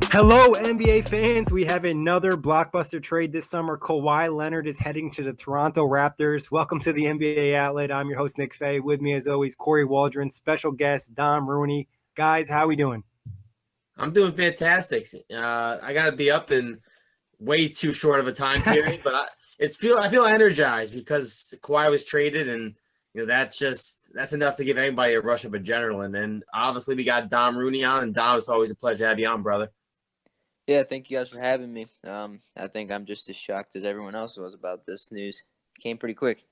Hello, NBA fans. We have another blockbuster trade this summer. Kawhi Leonard is heading to the Toronto Raptors. Welcome to the NBA Outlet. I'm your host, Nick Fay. With me, as always, Kory Waldron, special guest, Dom Rooney. Guys, how we doing? I'm doing fantastic. I got to be up in way too short of a time period, but I feel energized because Kawhi was traded, and that's enough to give anybody a rush of adrenaline. And obviously, we got Dom Rooney on, and Dom, it's always a pleasure to have you on, brother. Yeah, thank you guys for having me. I think I'm just as shocked as everyone else was about this news. It came pretty quick.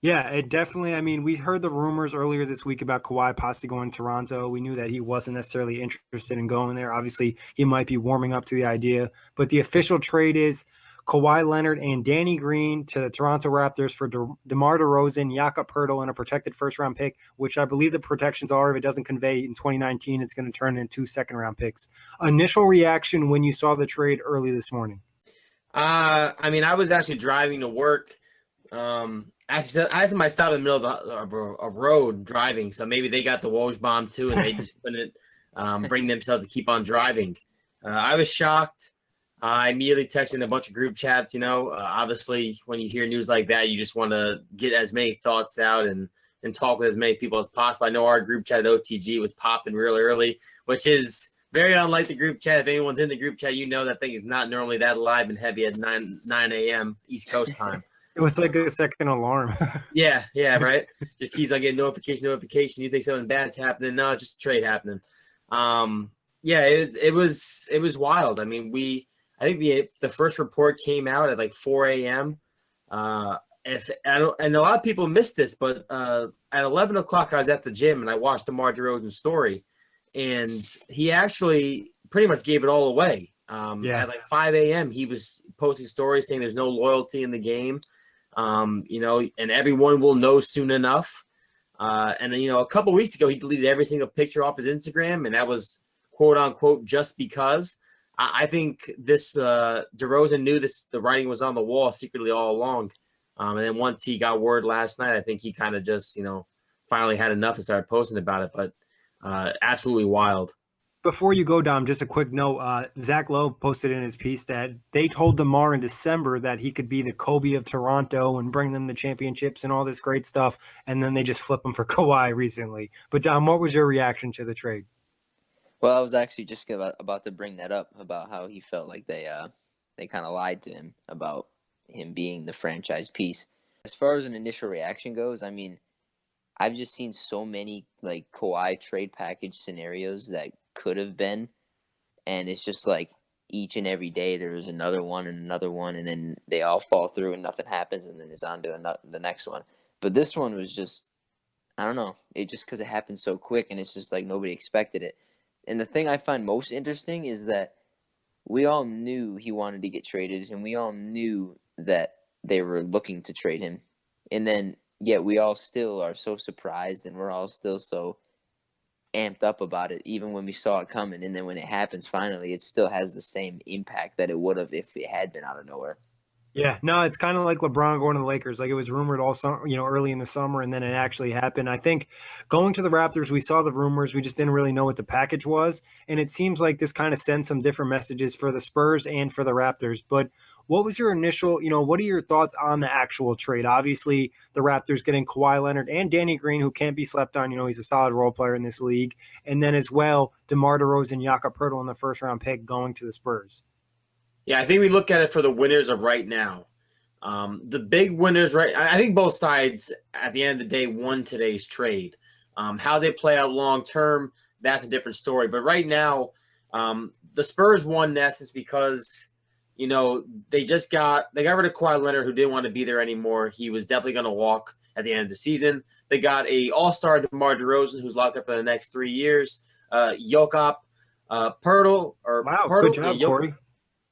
Yeah, it definitely. I mean, we heard the rumors earlier this week about Kawhi possibly going to Toronto. We knew that he wasn't necessarily interested in going there. Obviously, he might be warming up to the idea. But the official trade is Kawhi Leonard and Danny Green to the Toronto Raptors for DeMar DeRozan, Jakob Poeltl, and a protected first-round pick, which I believe the protections are, if it doesn't convey in 2019, it's going to turn into 2 second-round picks. Initial reaction when you saw the trade early this morning? I was actually driving to work. I might stop in the middle of a road driving, so maybe they got the Woj bomb too, and they just couldn't bring themselves to keep on driving. I was shocked. I immediately texted a bunch of group chats. Obviously, when you hear news like that, you just want to get as many thoughts out and talk with as many people as possible. I know our group chat at OTG was popping real early, which is very unlike the group chat. If anyone's in the group chat, that thing is not normally that live and heavy at 9 a.m. East Coast time. It was like a second alarm. Yeah, right? Just keeps on getting notification. You think something bad's happening. No, just a trade happening. It was wild. I mean, I think the first report came out at like 4 a.m. And a lot of people missed this, but at 11 o'clock I was at the gym and I watched DeMar DeRozan's story, and he actually pretty much gave it all away. At like 5 a.m. he was posting stories saying there's no loyalty in the game. And everyone will know soon enough. And then, a couple weeks ago, he deleted every single picture off his Instagram, and that was quote unquote just because. I think this DeRozan knew the writing was on the wall secretly all along. And then once he got word last night, I think he kind of just, finally had enough and started posting about it. But absolutely wild. Before you go, Dom, just a quick note. Zach Lowe posted in his piece that they told DeMar in December that he could be the Kobe of Toronto and bring them the championships and all this great stuff, and then they just flip him for Kawhi recently. But, Dom, what was your reaction to the trade? Well, I was actually just about to bring that up, about how he felt like they kind of lied to him about him being the franchise piece. As far as an initial reaction goes, I mean, I've just seen so many like Kawhi trade package scenarios that could have been, and it's just like each and every day there's another one, and then they all fall through and nothing happens, and then it's on to the next one. But this one was just, I don't know, it just because it happened so quick, and it's just like nobody expected it. And the thing I find most interesting is that we all knew he wanted to get traded, and we all knew that they were looking to trade him, and then yet we all still are so surprised, and we're all still so amped up about it, even when we saw it coming. And then when it happens finally, it still has the same impact that it would have if it had been out of nowhere. Yeah, no, it's kind of like LeBron going to the Lakers. Like, it was rumored all summer, early in the summer, and then it actually happened. I think going to the Raptors, we saw the rumors. We just didn't really know what the package was. And it seems like this kind of sends some different messages for the Spurs and for the Raptors. But what was your initial, what are your thoughts on the actual trade? Obviously, the Raptors getting Kawhi Leonard and Danny Green, who can't be slept on. He's a solid role player in this league. And then as well, DeMar DeRozan, Jakob Poeltl in the first-round pick going to the Spurs. Yeah, I think we look at it for the winners of right now. The big winners, right? I think both sides at the end of the day won today's trade. How they play out long term, that's a different story. But right now, the Spurs won in essence because they got rid of Kawhi Leonard, who didn't want to be there anymore. He was definitely going to walk at the end of the season. They got a all-star DeMar DeRozan, who's locked up for the next 3 years. Jakob Poeltl, wow, Poeltl, good job, Kory.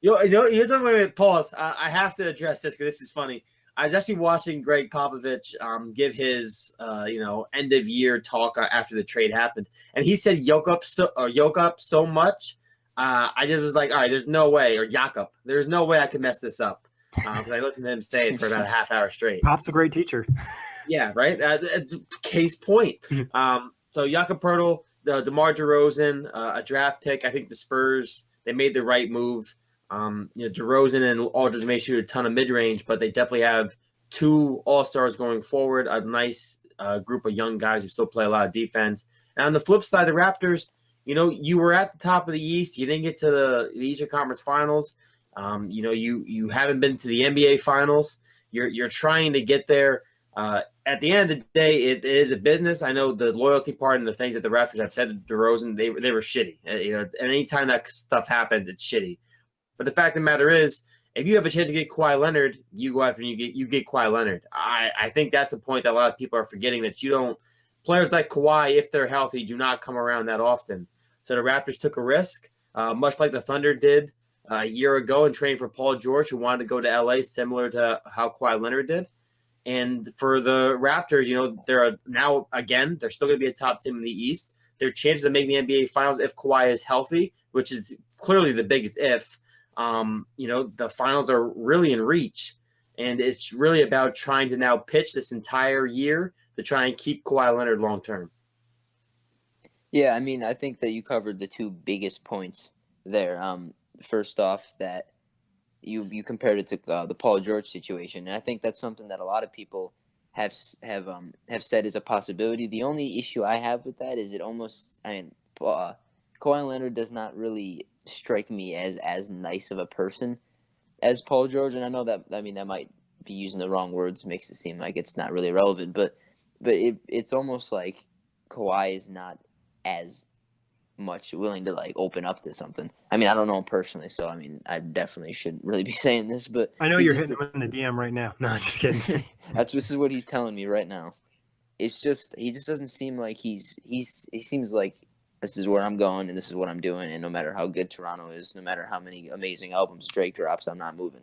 Here's one pause. I have to address this because this is funny. I was actually watching Greg Popovich give his end of year talk after the trade happened, and he said Jakob so much. I just was like, all right, there's no way, or Jakob, there's no way I could mess this up because I listened to him say it for about a half hour straight. Pop's a great teacher. Yeah, right. Case point. So Jakob Poeltl, the DeMar DeRozan, a draft pick. I think the Spurs, they made the right move. DeRozan and Aldridge may shoot a ton of mid range, but they definitely have two all-stars going forward. A nice group of young guys who still play a lot of defense. And on the flip side, the Raptors, you were at the top of the East. You didn't get to the Eastern Conference Finals. You haven't been to the NBA Finals. You're trying to get there. At the end of the day, it is a business. I know the loyalty part and the things that the Raptors have said to DeRozan, they were shitty. And anytime that stuff happens, it's shitty. But the fact of the matter is, if you have a chance to get Kawhi Leonard, you go after and you get Kawhi Leonard. I think that's a point that a lot of people are forgetting, that players like Kawhi, if they're healthy, do not come around that often. So the Raptors took a risk, much like the Thunder did a year ago in training for Paul George, who wanted to go to LA, similar to how Kawhi Leonard did. And for the Raptors, they're still going to be a top team in the East. Their chances of making the NBA Finals if Kawhi is healthy, which is clearly the biggest if, the finals are really in reach. And it's really about trying to now pitch this entire year to try and keep Kawhi Leonard long term. Yeah, I mean, I think that you covered the two biggest points there. First off, that you compared it to the Paul George situation, and I think that's something that a lot of people have said is a possibility. The only issue I have with that is Kawhi Leonard does not really strike me as nice of a person as Paul George, and I know that that might be using the wrong words, makes it seem like it's not really relevant, but it's almost like Kawhi is not as much willing to open up to something. I mean, I don't know him personally, so I definitely shouldn't really be saying this, but I know you're hitting him in the DM right now. No, I'm just kidding. This is what he's telling me right now. It's just he just doesn't seem like he seems like this is where I'm going and this is what I'm doing, and no matter how good Toronto is, no matter how many amazing albums Drake drops, I'm not moving.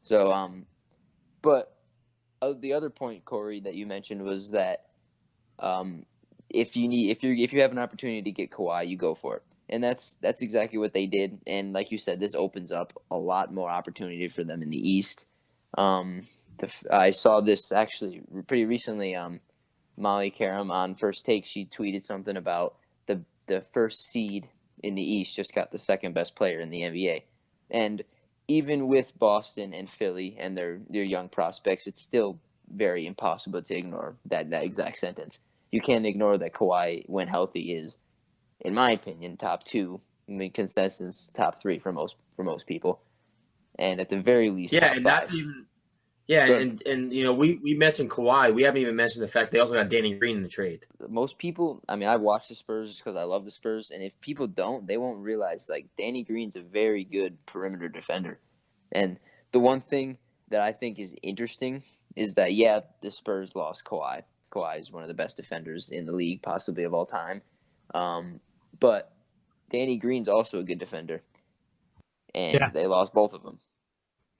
So but the other point, Kory, that you mentioned was that if you have an opportunity to get Kawhi, you go for it, and that's exactly what they did. And like you said, this opens up a lot more opportunity for them in the East. I saw this actually pretty recently. Molly Karam on First Take, she tweeted something about the first seed in the East just got the second best player in the NBA, and even with Boston and Philly and their young prospects, it's still very impossible to ignore that exact sentence. You can't ignore that Kawhi, when healthy, is, in my opinion, top two. I mean, consensus top three for most people, and at the very least, yeah, top and five. not even. Yeah, and we mentioned Kawhi. We haven't even mentioned the fact they also got Danny Green in the trade. Most people, I watch the Spurs just because I love the Spurs, and if people don't, they won't realize Danny Green's a very good perimeter defender. And the one thing that I think is interesting is that the Spurs lost Kawhi. Kawhi is one of the best defenders in the league, possibly of all time. But Danny Green's also a good defender, and they lost both of them.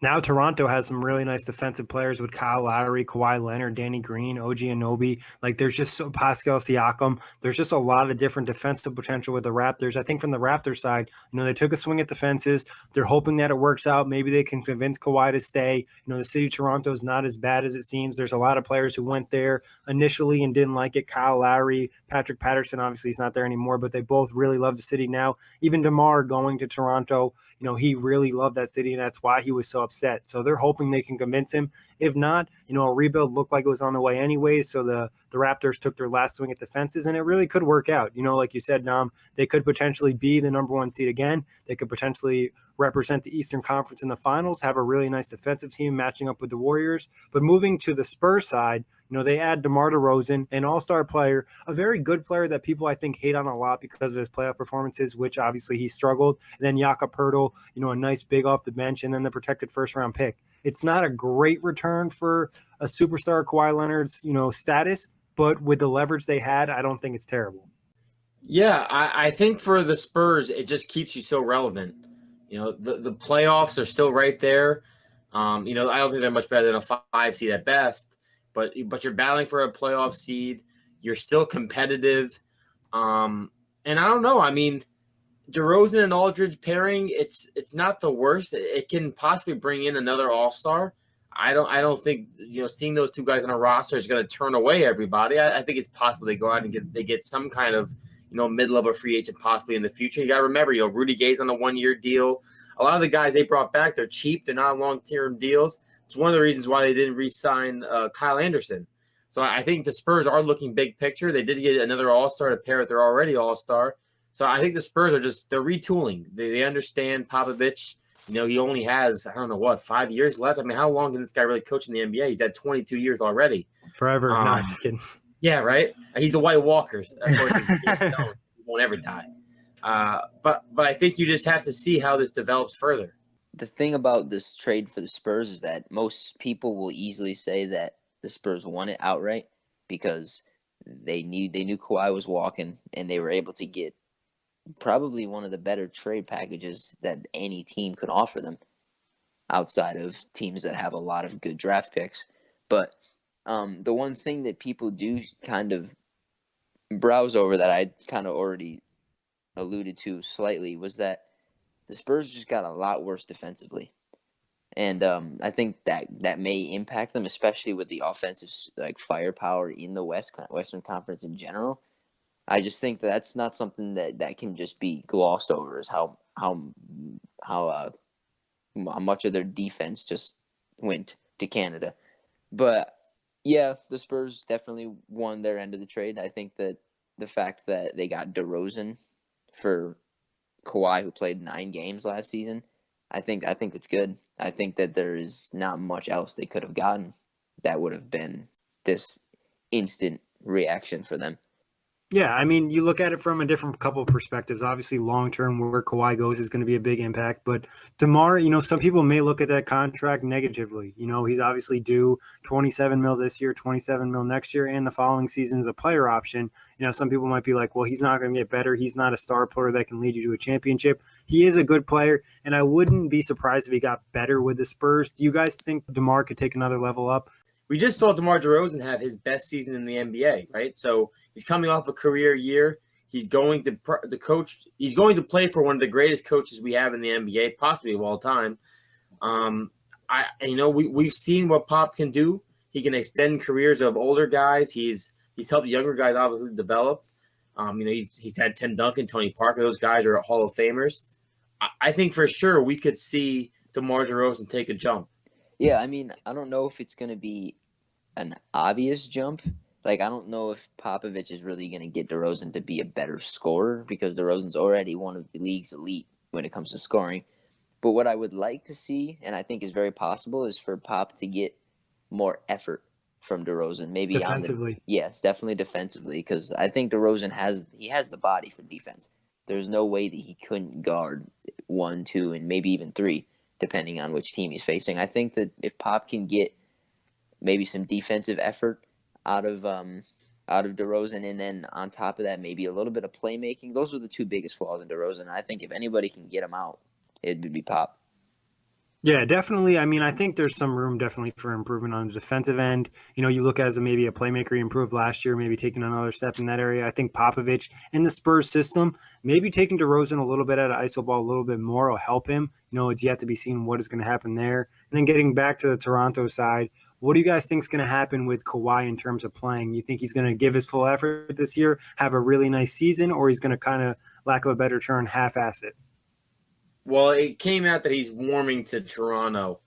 Now Toronto has some really nice defensive players with Kyle Lowry, Kawhi Leonard, Danny Green, OG Anunoby. There's just Pascal Siakam. There's just a lot of different defensive potential with the Raptors. I think from the Raptors side, they took a swing at the fences. They're hoping that it works out. Maybe they can convince Kawhi to stay. The city of Toronto is not as bad as it seems. There's a lot of players who went there initially and didn't like it. Kyle Lowry, Patrick Patterson, obviously he's not there anymore, but they both really love the city now. Even DeMar going to Toronto, he really loved that city, and that's why he was so upset. So they're hoping they can convince him. If not, a rebuild looked like it was on the way anyway. So the Raptors took their last swing at the fences, and it really could work out. Like you said, Dom, they could potentially be the number one seed again. They could potentially represent the Eastern Conference in the finals, have a really nice defensive team matching up with the Warriors. But moving to the Spurs side, they add DeMar DeRozan, an all-star player, a very good player that people, I think, hate on a lot because of his playoff performances, which obviously he struggled. And then Jakob Poeltl, a nice big off the bench, and then the protected first-round pick. It's not a great return for a superstar Kawhi Leonard's, status, but with the leverage they had, I don't think it's terrible. Yeah, I think for the Spurs, it just keeps you so relevant. The playoffs are still right there. I don't think they're much better than a 5 seed at best. But you're battling for a playoff seed. You're still competitive. And I don't know. I mean, DeRozan and Aldridge pairing, it's not the worst. It can possibly bring in another all-star. I don't think seeing those two guys on a roster is going to turn away everybody. I think it's possible they go out and get some kind of mid-level free agent possibly in the future. You got to remember, Rudy Gay's on a 1-year deal. A lot of the guys they brought back, they're cheap. They're not long-term deals. It's one of the reasons why they didn't re-sign Kyle Anderson. So I think the Spurs are looking big picture. They did get another all-star to pair with their already all-star. So I think the Spurs they're retooling. They understand Popovich. He only has, 5 years left. I mean, how long can this guy really coach in the NBA? He's had 22 years already. Forever. No, just kidding. Yeah, right? He's the White Walker. Of course, he won't ever die. But I think you just have to see how this develops further. The thing about this trade for the Spurs is that most people will easily say that the Spurs won it outright because they knew Kawhi was walking, and they were able to get probably one of the better trade packages that any team could offer them outside of teams that have a lot of good draft picks. But the one thing that people do kind of browse over that I kind of already alluded to slightly was that the Spurs just got a lot worse defensively. And I think that may impact them, especially with the offensive firepower in the Western Conference in general. I just think that's not something that can just be glossed over, is how much of their defense just went to Canada. But yeah, the Spurs definitely won their end of the trade. I think that the fact that they got DeRozan for Kawhi, who played 9 games last season, I think it's good. I think that there is not much else they could have gotten that would have been this instant reaction for them. Yeah, I mean, you look at it from a different couple of perspectives. Obviously, long-term, where Kawhi goes is going to be a big impact. But DeMar, some people may look at that contract negatively. He's obviously due $27 million this year, $27 million next year, and the following season is a player option. Some people might be like, well, he's not going to get better. He's not a star player that can lead you to a championship. He is a good player, and I wouldn't be surprised if he got better with the Spurs. Do you guys think DeMar could take another level up? We just saw DeMar DeRozan have his best season in the NBA, right? So he's coming off a career year. He's going to He's going to play for one of the greatest coaches we have in the NBA, possibly of all time. We've seen what Pop can do. He can extend careers of older guys. He's helped younger guys obviously develop. He's had Tim Duncan, Tony Parker. Those guys are Hall of Famers. I think for sure we could see DeMar DeRozan take a jump. Yeah, I mean, I don't know if it's going to be an obvious jump. I don't know if Popovich is really going to get DeRozan to be a better scorer, because DeRozan's already one of the league's elite when it comes to scoring. But what I would like to see, and I think is very possible, is for Pop to get more effort from DeRozan. Maybe defensively. Yes, definitely defensively, because I think DeRozan has the body for defense. There's no way that he couldn't guard 1, 2, and maybe even 3, depending on which team he's facing. I think that if Pop can get maybe some defensive effort out of DeRozan, and then on top of that, maybe a little bit of playmaking. Those are the 2 biggest flaws in DeRozan. I think if anybody can get him out, it would be Pop. Yeah, definitely. I mean, I think there's some room definitely for improvement on the defensive end. You look as maybe a playmaker he improved last year, maybe taking another step in that area. I think Popovich in the Spurs system, maybe taking DeRozan a little bit at an iso ball a little bit more will help him. It's yet to be seen what is going to happen there. And then getting back to the Toronto side, what do you guys think is going to happen with Kawhi in terms of playing? You think he's going to give his full effort this year, have a really nice season, or he's going to kind of, lack of a better term, half-ass it? Well, it came out that he's warming to Toronto.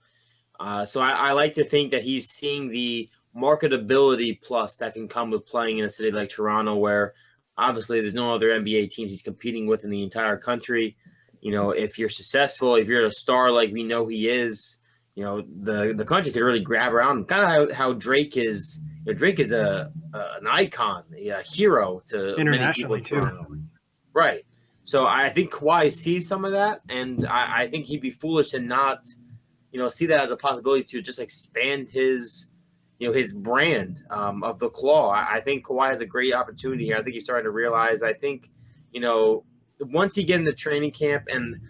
So I like to think that he's seeing the marketability plus that can come with playing in a city like Toronto, where obviously there's no other NBA teams he's competing with in the entire country. If you're successful, if you're a star like we know he is, the country could really grab around him. Kind of how Drake is. Drake is an icon, a hero to many people in Toronto. Right. So I think Kawhi sees some of that, and I think he'd be foolish to not, see that as a possibility to just expand his, his brand of the Claw. I think Kawhi has a great opportunity here. I think he's starting to realize. I think, once he gets into training camp, and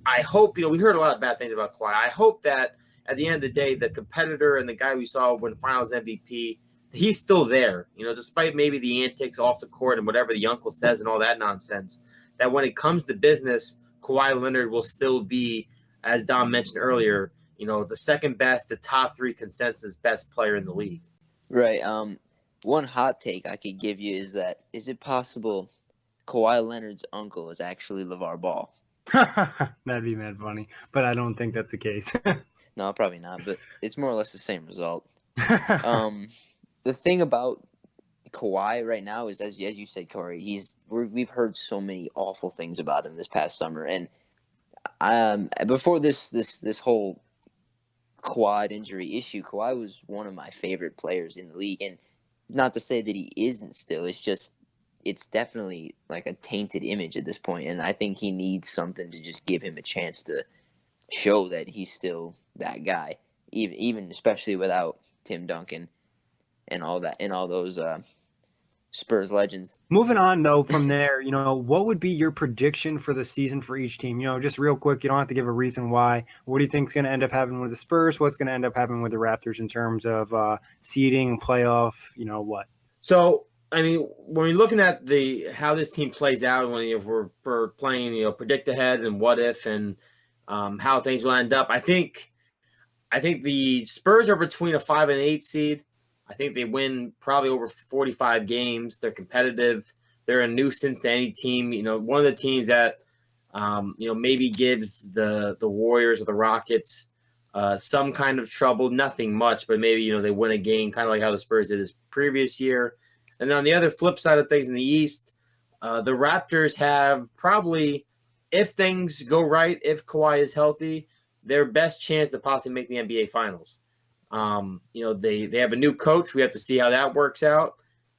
I hope, we heard a lot of bad things about Kawhi. I hope that at the end of the day, the competitor and the guy we saw win Finals MVP, he's still there. Despite maybe the antics off the court and whatever the uncle says and all that nonsense. That when it comes to business, Kawhi Leonard will still be, as Dom mentioned earlier, the second best, the top 3 consensus best player in the league. Right. One hot take I could give you is it possible Kawhi Leonard's uncle is actually LeVar Ball? That'd be mad funny, but I don't think that's the case. No, probably not, but it's more or less the same result. The thing about Kawhi right now is, as you said, Kory, we've heard so many awful things about him this past summer, and before this whole quad injury issue, Kawhi was one of my favorite players in the league, and not to say that he isn't still. It's definitely like a tainted image at this point, and I think he needs something to just give him a chance to show that he's still that guy, even especially without Tim Duncan and all that and all those Spurs legends. Moving on, though, from there, what would be your prediction for the season for each team? Just real quick, you don't have to give a reason why. What do you think is going to end up happening with the Spurs? What's going to end up happening with the Raptors in terms of seeding, playoff, what? So, I mean, when you're looking at how this team plays out, if we're playing, predict ahead and what if and how things will end up, I think the Spurs are between a 5 and 8 seed. I think they win probably over 45 games. They're competitive. They're a nuisance to any team. One of the teams that, maybe gives the Warriors or the Rockets some kind of trouble. Nothing much, but maybe, they win a game, kind of like how the Spurs did this previous year. And then on the other flip side of things in the East, the Raptors have probably, if things go right, if Kawhi is healthy, their best chance to possibly make the NBA Finals. They have a new coach. We have to see how that works out.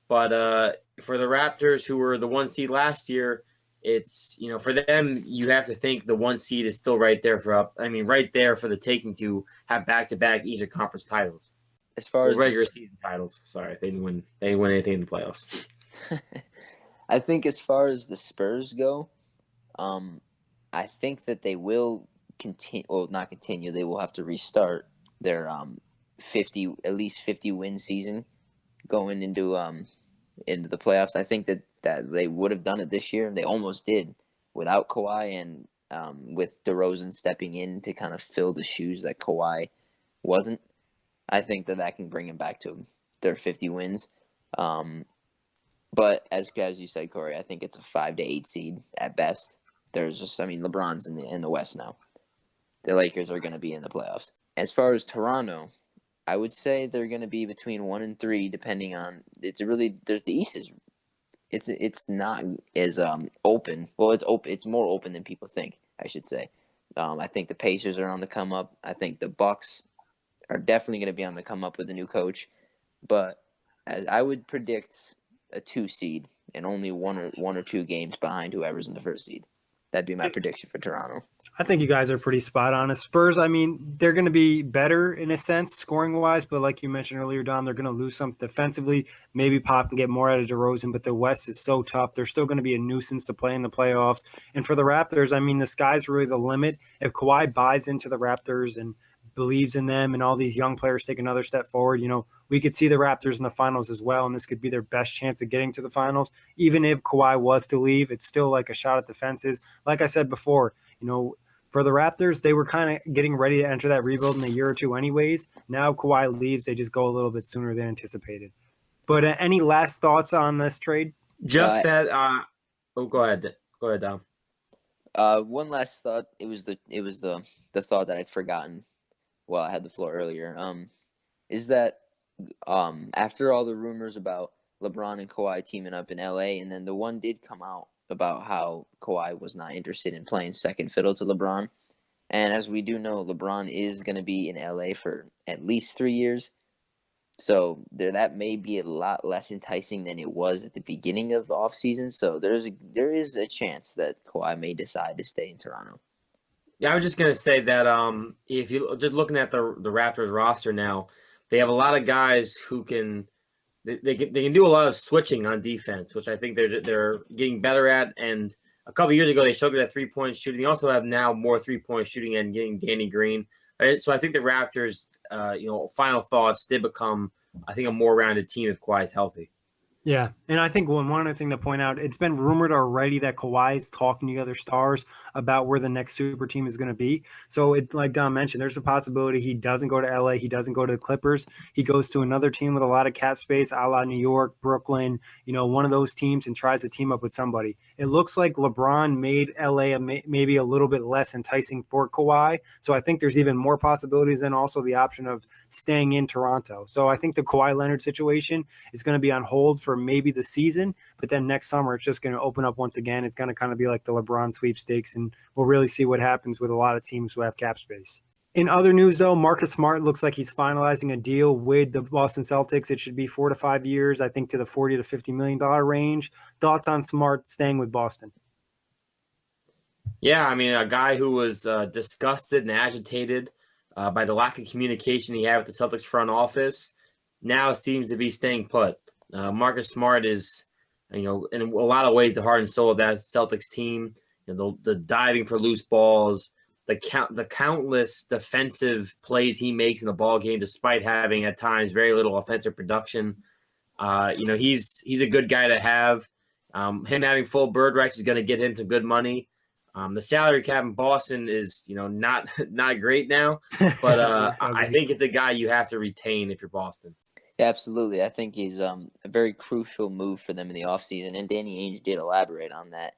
But for the Raptors, who were the 1 seed last year, it's, for them, you have to think the 1 seed is still right there right there for the taking to have back-to-back Eastern Conference titles. As far as regular season titles. Sorry, they didn't win anything in the playoffs. I think as far as the Spurs go, I think that they will continue. Well, not continue. They will have to restart their at least 50 win season going into the playoffs. I think that they would have done it this year, and they almost did without Kawhi and with DeRozan stepping in to kind of fill the shoes that Kawhi wasn't. I think that can bring him back to their 50 wins. But as you said, Kory, I think it's a 5 to 8 seed at best. LeBron's in the West now. The Lakers are going to be in the playoffs. As far as Toronto, I would say they're going to be between 1 and 3, depending on. The East is. It's not as open. Well, it's open. It's more open than people think, I should say. I think the Pacers are on the come up. I think the Bucks are definitely going to be on the come up with a new coach, but I would predict a 2 seed and only one or two games behind whoever's in the 1st seed. That'd be my prediction for Toronto. I think you guys are pretty spot on. As Spurs, they're going to be better in a sense, scoring-wise, but like you mentioned earlier, Dom, they're going to lose some defensively, maybe pop and get more out of DeRozan, but the West is so tough. They're still going to be a nuisance to play in the playoffs. And for the Raptors, the sky's really the limit. If Kawhi buys into the Raptors and believes in them and all these young players take another step forward, we could see the Raptors in the finals as well, and this could be their best chance of getting to the finals. Even if Kawhi was to leave, it's still like a shot at the fences. Like I said before, for the Raptors, they were kind of getting ready to enter that rebuild in a year or two anyways. Now Kawhi leaves, they just go a little bit sooner than anticipated. But any last thoughts on this trade? Go ahead, Dom. One last thought. It was the thought that I'd forgotten while I had the floor earlier. Is that after all the rumors about LeBron and Kawhi teaming up in LA, and then the one did come out about how Kawhi was not interested in playing second fiddle to LeBron. And as we do know, LeBron is going to be in LA for at least 3 years. So that may be a lot less enticing than it was at the beginning of the offseason. So there is a chance that Kawhi may decide to stay in Toronto. Yeah, I was just going to say that if you just looking at the Raptors roster now, they have a lot of guys who can do a lot of switching on defense, which I think they're getting better at. And a couple of years ago, they struggled at 3-point shooting. They also have now more 3-point shooting and getting Danny Green. So I think the Raptors, final thoughts, did become, I think, a more rounded team if Kawhi's healthy. Yeah, and I think one other thing to point out, it's been rumored already that Kawhi is talking to other stars about where the next super team is going to be. So it, like Don mentioned, there's a possibility he doesn't go to LA, he doesn't go to the Clippers, he goes to another team with a lot of cap space, a la New York, Brooklyn, one of those teams, and tries to team up with somebody. It looks like LeBron made LA maybe a little bit less enticing for Kawhi. So I think there's even more possibilities, and also the option of staying in Toronto. So I think the Kawhi Leonard situation is going to be on hold for maybe the season, but then next summer it's just going to open up once again. It's going to kind of be like the LeBron sweepstakes, and we'll really see what happens with a lot of teams who have cap space. In other news, though, Marcus Smart looks like he's finalizing a deal with the Boston Celtics. It should be 4 to 5 years, I think, to the $40 to $50 million range. Thoughts on Smart staying with Boston? Yeah, I mean, a guy who was disgusted and agitated by the lack of communication he had with the Celtics front office now seems to be staying put. Marcus Smart is, in a lot of ways, the heart and soul of that Celtics team. The diving for loose balls, the countless defensive plays he makes in the ball game, despite having at times very little offensive production. He's a good guy to have. Him having full bird rights is going to get him some good money. The salary cap in Boston is, not great now, but I think it's a guy you have to retain if you're Boston. Yeah, absolutely. I think he's a very crucial move for them in the offseason, and Danny Ainge did elaborate on that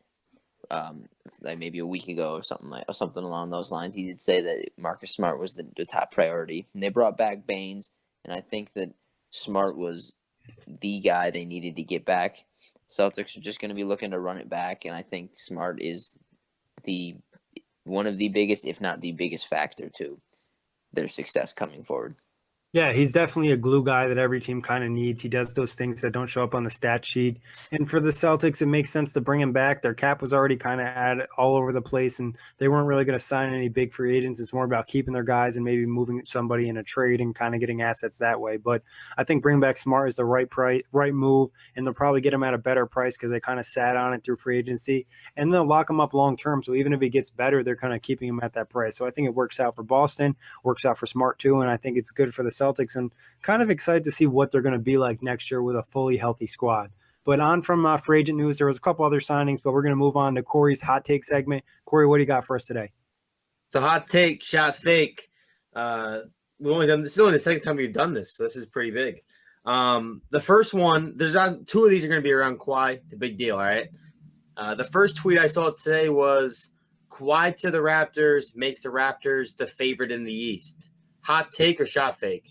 like maybe a week ago or something along those lines. He did say that Marcus Smart was the top priority, and they brought back Baines, and I think that Smart was the guy they needed to get back. Celtics are just going to be looking to run it back, and I think Smart is one of the biggest, if not the biggest factor to their success coming forward. Yeah, he's definitely a glue guy that every team kind of needs. He does those things that don't show up on the stat sheet. And for the Celtics, it makes sense to bring him back. Their cap was already kind of all over the place, and they weren't really going to sign any big free agents. It's more about keeping their guys and maybe moving somebody in a trade and kind of getting assets that way. But I think bringing back Smart is the right move, and they'll probably get him at a better price because they kind of sat on it through free agency. And they'll lock him up long term. So even if he gets better, they're kind of keeping him at that price. So I think it works out for Boston, works out for Smart too, and I think it's good for the Celtics, and kind of excited to see what they're going to be like next year with a fully healthy squad. But on from free agent news, there was a couple other signings, but we're going to move on to Kory's hot take segment. Kory, what do you got for us today? It's a hot take, shot fake. This is only the second time we've done this, so this is pretty big. The first one, there's two of these are going to be around Kawhi. It's a big deal, all right? The first tweet I saw today was Kawhi to the Raptors makes the Raptors the favorite in the East. Hot take or shot fake?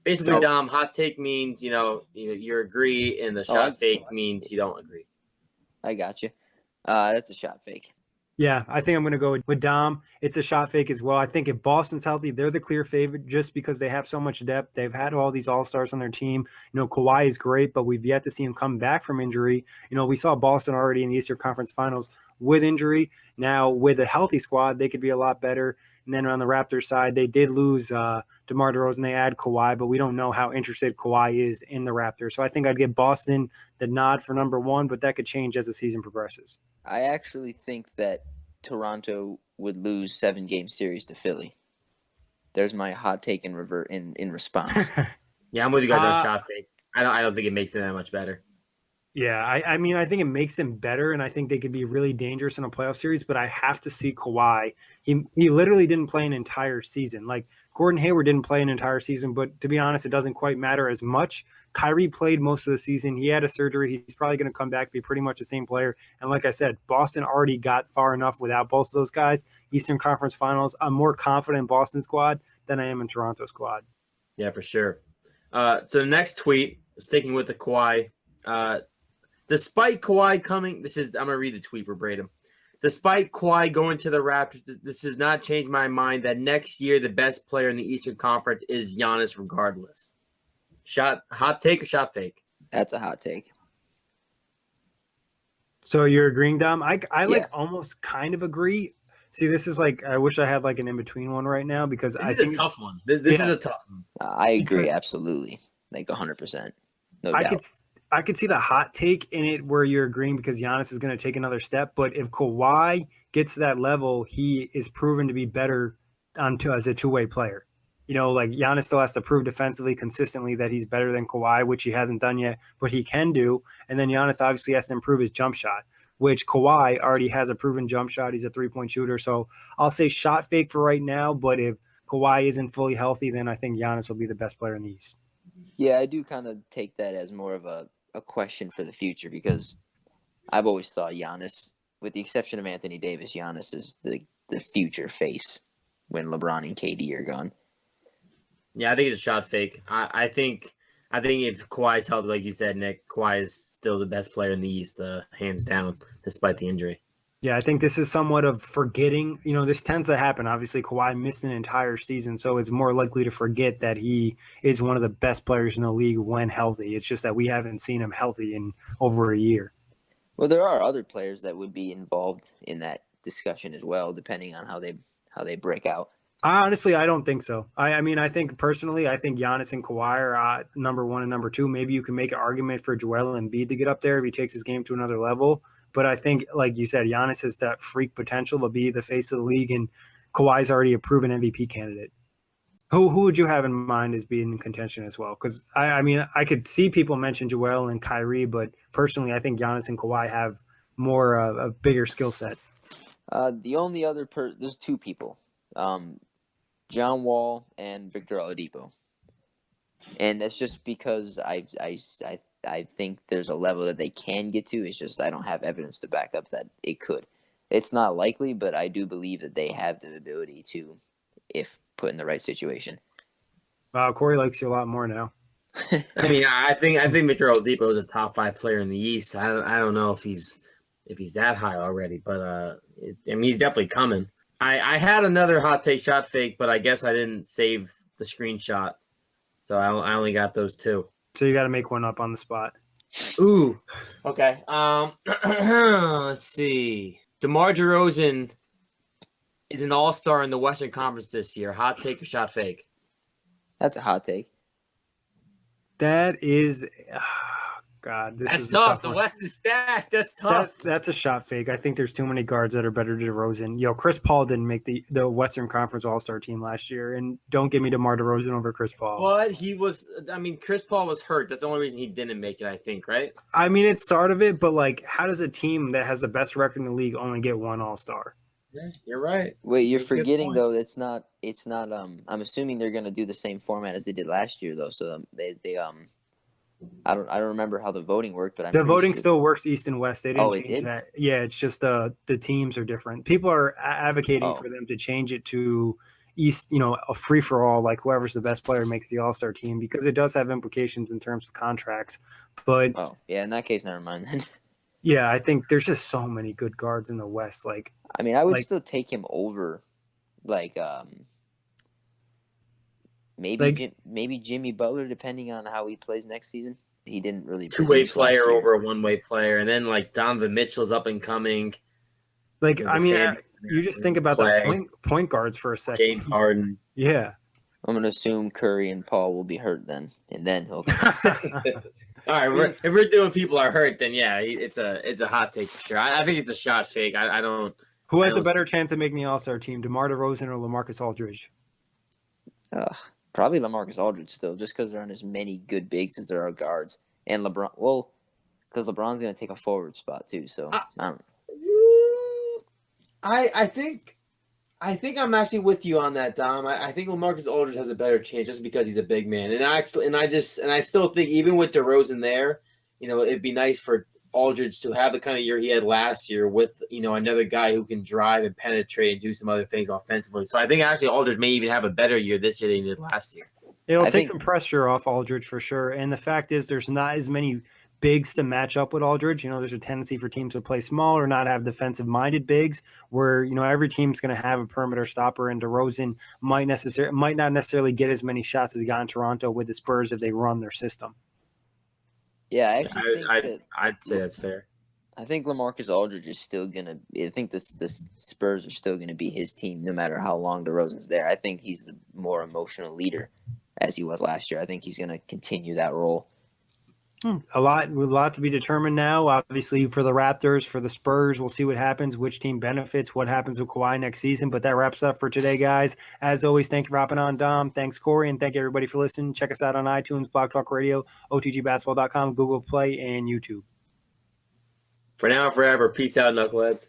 Basically, Dom, hot take means, you agree, and the shot fake means you don't agree. I got you. That's a shot fake. Yeah, I think I'm going to go with Dom. It's a shot fake as well. I think if Boston's healthy, they're the clear favorite just because they have so much depth. They've had all these all-stars on their team. Kawhi is great, but we've yet to see him come back from injury. We saw Boston already in the Eastern Conference Finals with injury. Now, with a healthy squad, they could be a lot better. And then on the Raptors side, they did lose DeMar DeRozan. They add Kawhi, but we don't know how interested Kawhi is in the Raptors. So I think I'd give Boston the nod for number one, but that could change as the season progresses. I actually think that Toronto would lose 7-game series to Philly. There's my hot take in response. Yeah, I'm with you guys on shot fake. I don't think it makes it that much better. Yeah, I mean, I think it makes them better, and I think they could be really dangerous in a playoff series, but I have to see Kawhi. He literally didn't play an entire season. Like, Gordon Hayward didn't play an entire season, but to be honest, it doesn't quite matter as much. Kyrie played most of the season. He had a surgery. He's probably going to come back, be pretty much the same player. And like I said, Boston already got far enough without both of those guys. Eastern Conference Finals, I'm more confident in Boston squad than I am in Toronto squad. Yeah, for sure. So the next tweet, sticking with the Kawhi, despite Kawhi coming, I'm going to read the tweet verbatim. Despite Kawhi going to the Raptors, this does not change my mind that next year the best player in the Eastern Conference is Giannis regardless. Hot take or shot fake? That's a hot take. So you're agreeing, Dom? I almost kind of agree. See, this is like, I wish I had like an in-between one right now because I think it's a tough one. This is a tough one. I agree, absolutely. Like 100%. No doubt. I could see the hot take in it where you're agreeing because Giannis is going to take another step. But if Kawhi gets to that level, he is proven to be better as a two-way player. like Giannis still has to prove defensively consistently that he's better than Kawhi, which he hasn't done yet, but he can do. And then Giannis obviously has to improve his jump shot, which Kawhi already has a proven jump shot. He's a 3-point shooter. So I'll say shot fake for right now, but if Kawhi isn't fully healthy, then I think Giannis will be the best player in the East. Yeah, I do kind of take that as more of a question for the future because I've always thought Giannis, with the exception of Anthony Davis, Giannis is the future face when LeBron and KD are gone. Yeah, I think it's a shot fake. I think if Kawhi's healthy, like you said, Nick, Kawhi is still the best player in the East, hands down, despite the injury. Yeah, I think this is somewhat of forgetting. This tends to happen. Obviously, Kawhi missed an entire season, so it's more likely to forget that he is one of the best players in the league when healthy. It's just that we haven't seen him healthy in over a year. Well, there are other players that would be involved in that discussion as well, depending on how they break out. Honestly, I don't think so. I think personally, I think Giannis and Kawhi are number 1 and number 2. Maybe you can make an argument for Joel Embiid to get up there if he takes his game to another level. But I think, like you said, Giannis has that freak potential to be the face of the league, and Kawhi's already a proven MVP candidate. Who would you have in mind as being in contention as well? Because, I could see people mention Joel and Kyrie, but personally, I think Giannis and Kawhi have more a bigger skill set. The only other there's 2 people. John Wall and Victor Oladipo, and that's just because I think there's a level that they can get to. It's just I don't have evidence to back up that it could. It's not likely, but I do believe that they have the ability to, if put in the right situation. Wow, Kory likes you a lot more now. I think Victor Oladipo is a top 5 player in the East. I don't know if he's that high already, but he's definitely coming. I had another hot take shot fake, but I guess I didn't save the screenshot, so I only got those 2. So you got to make one up on the spot. Ooh, okay. Let's see. DeMar DeRozan is an all-star in the Western Conference this year. Hot take or shot fake? That's a hot take. That is, God, that's tough. The West is stacked. That's tough. That's a shot fake. I think there's too many guards that are better than DeRozan. Chris Paul didn't make the Western Conference All-Star team last year, and don't give me DeMar DeRozan over Chris Paul. But he was. Chris Paul was hurt. That's the only reason he didn't make it. I think, right? It's part of it, but how does a team that has the best record in the league only get one All-Star? Yeah, you're right. Wait, you're forgetting though. It's not. I'm assuming they're going to do the same format as they did last year, though. So they I don't remember how the voting worked, but the voting still works East and West. They didn't change that. Yeah, it's just the teams are different. People are advocating for them to change it to East, a free for all, like whoever's the best player makes the All-Star team, because it does have implications in terms of contracts. But in that case, never mind then. Yeah, I think there's just so many good guards in the West. I would still take him over, maybe Jimmy Butler, depending on how he plays next season. He didn't really two-way player over a one-way player, and then Donovan Mitchell's up and coming. You just think about the point guards for a second. James Harden. Yeah, I'm gonna assume Curry and Paul will be hurt then, and then he'll. All right, if we're doing people are hurt, then yeah, it's a hot take for sure. I think it's a shot fake. I don't. Who has a better chance of making the All-Star team, DeMar DeRozan or LaMarcus Aldridge? Probably LaMarcus Aldridge still, just because there aren't as many good bigs as there are guards. And LeBron, because LeBron's going to take a forward spot too. So I don't. I think I'm actually with you on that, Dom. I think LaMarcus Aldridge has a better chance just because he's a big man. And I still think even with DeRozan there, it'd be nice for Aldridge to have the kind of year he had last year with, another guy who can drive and penetrate and do some other things offensively. So I think actually Aldridge may even have a better year this year than he did last year. It'll take some pressure off Aldridge for sure. And the fact is there's not as many bigs to match up with Aldridge. There's a tendency for teams to play small or not have defensive-minded bigs where, every team's going to have a perimeter stopper, and DeRozan might not necessarily get as many shots as he got in Toronto with the Spurs if they run their system. Yeah, I actually I'd say that's fair. I think LaMarcus Aldridge is still gonna. I think the Spurs are still gonna be his team no matter how long DeRozan's there. I think he's the more emotional leader, as he was last year. I think he's gonna continue that role. A lot to be determined now. Obviously, for the Raptors, for the Spurs, we'll see what happens, which team benefits, what happens with Kawhi next season. But that wraps up for today, guys. As always, thank you for hopping on, Dom. Thanks, Kory, and thank you everybody for listening. Check us out on iTunes, Blog Talk Radio, OTGBasketball.com, Google Play, and YouTube. For now and forever, peace out, knuckleheads.